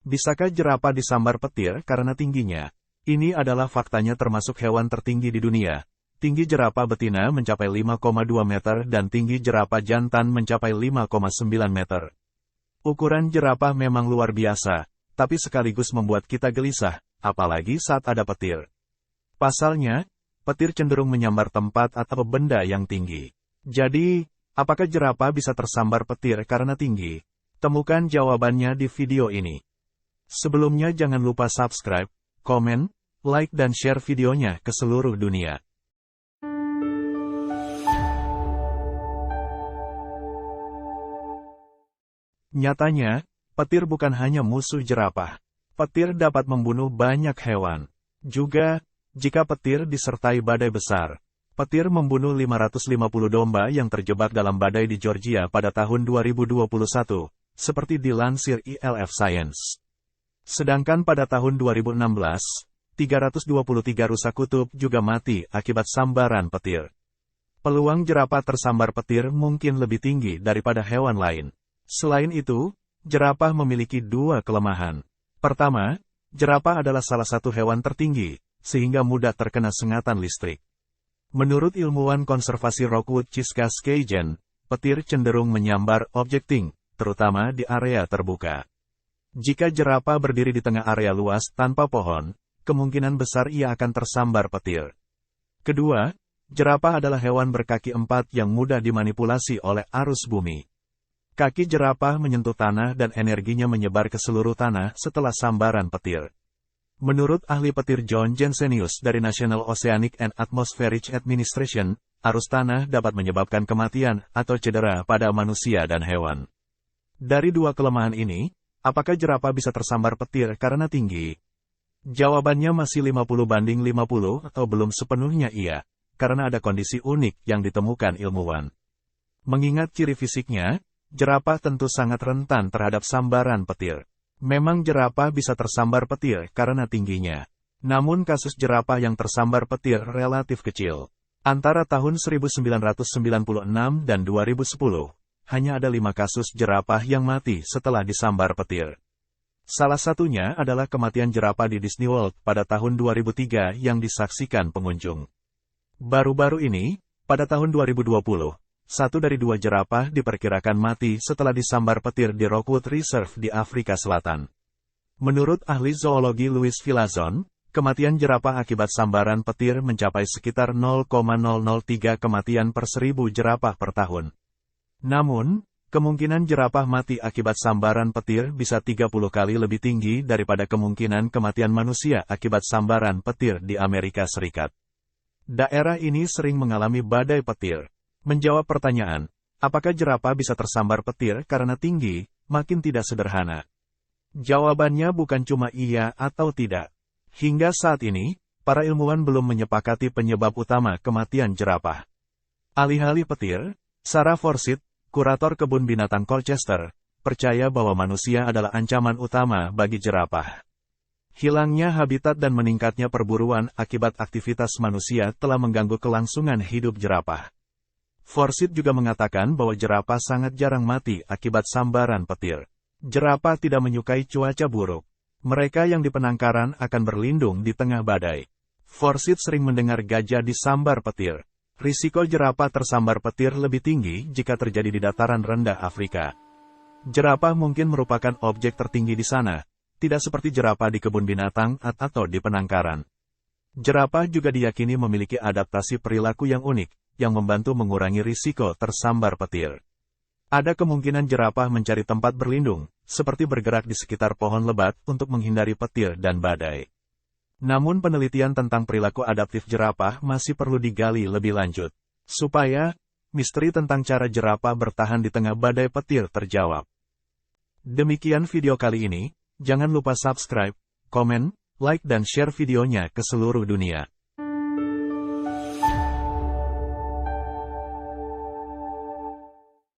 Bisakah jerapah disambar petir karena tingginya? Ini adalah faktanya termasuk hewan tertinggi di dunia. Tinggi jerapah betina mencapai 5,2 meter dan tinggi jerapah jantan mencapai 5,9 meter. Ukuran jerapah memang luar biasa, tapi sekaligus membuat kita gelisah, apalagi saat ada petir. Pasalnya, petir cenderung menyambar tempat atau benda yang tinggi. Jadi, apakah jerapah bisa tersambar petir karena tinggi? Temukan jawabannya di video ini. Sebelumnya jangan lupa subscribe, komen, like dan share videonya ke seluruh dunia. Nyatanya, petir bukan hanya musuh jerapah. Petir dapat membunuh banyak hewan. Juga, jika petir disertai badai besar. Petir membunuh 550 domba yang terjebak dalam badai di Georgia pada tahun 2021, seperti dilansir ILF Science. Sedangkan pada tahun 2016, 323 rusa kutub juga mati akibat sambaran petir. Peluang jerapah tersambar petir mungkin lebih tinggi daripada hewan lain. Selain itu, jerapah memiliki dua kelemahan. Pertama, jerapah adalah salah satu hewan tertinggi, sehingga mudah terkena sengatan listrik. Menurut ilmuwan konservasi Rockwood Ciscascagen, petir cenderung menyambar objek tinggi, terutama di area terbuka. Jika jerapah berdiri di tengah area luas tanpa pohon, kemungkinan besar ia akan tersambar petir. Kedua, jerapah adalah hewan berkaki empat yang mudah dimanipulasi oleh arus bumi. Kaki jerapah menyentuh tanah dan energinya menyebar ke seluruh tanah setelah sambaran petir. Menurut ahli petir John Jensenius dari National Oceanic and Atmospheric Administration, arus tanah dapat menyebabkan kematian atau cedera pada manusia dan hewan. Dari dua kelemahan ini, apakah jerapah bisa tersambar petir karena tinggi? Jawabannya masih 50-50 atau belum sepenuhnya iya, karena ada kondisi unik yang ditemukan ilmuwan. Mengingat ciri fisiknya, jerapah tentu sangat rentan terhadap sambaran petir. Memang jerapah bisa tersambar petir karena tingginya. Namun kasus jerapah yang tersambar petir relatif kecil. Antara tahun 1996 dan 2010, hanya ada 5 kasus jerapah yang mati setelah disambar petir. Salah satunya adalah kematian jerapah di Disney World pada tahun 2003 yang disaksikan pengunjung. Baru-baru ini, pada tahun 2020, 1 dari 2 jerapah diperkirakan mati setelah disambar petir di Rockwood Reserve di Afrika Selatan. Menurut ahli zoologi Louis Villazon, kematian jerapah akibat sambaran petir mencapai sekitar 0,003 kematian per 1000 jerapah per tahun. Namun, kemungkinan jerapah mati akibat sambaran petir bisa 30 kali lebih tinggi daripada kemungkinan kematian manusia akibat sambaran petir di Amerika Serikat. Daerah ini sering mengalami badai petir. Menjawab pertanyaan, apakah jerapah bisa tersambar petir karena tinggi, makin tidak sederhana. Jawabannya bukan cuma iya atau tidak. Hingga saat ini, para ilmuwan belum menyepakati penyebab utama kematian jerapah. Alih-alih petir, Sarah Forsyth, kurator kebun binatang Colchester, percaya bahwa manusia adalah ancaman utama bagi jerapah. Hilangnya habitat dan meningkatnya perburuan akibat aktivitas manusia telah mengganggu kelangsungan hidup jerapah. Forsyth juga mengatakan bahwa jerapah sangat jarang mati akibat sambaran petir. Jerapah tidak menyukai cuaca buruk. Mereka yang di penangkaran akan berlindung di tengah badai. Forsyth sering mendengar gajah disambar petir. Risiko jerapah tersambar petir lebih tinggi jika terjadi di dataran rendah Afrika. Jerapah mungkin merupakan objek tertinggi di sana, tidak seperti jerapah di kebun binatang atau di penangkaran. Jerapah juga diyakini memiliki adaptasi perilaku yang unik, yang membantu mengurangi risiko tersambar petir. Ada kemungkinan jerapah mencari tempat berlindung, seperti bergerak di sekitar pohon lebat untuk menghindari petir dan badai. Namun penelitian tentang perilaku adaptif jerapah masih perlu digali lebih lanjut, supaya misteri tentang cara jerapah bertahan di tengah badai petir terjawab. Demikian video kali ini, jangan lupa subscribe, komen, like dan share videonya ke seluruh dunia.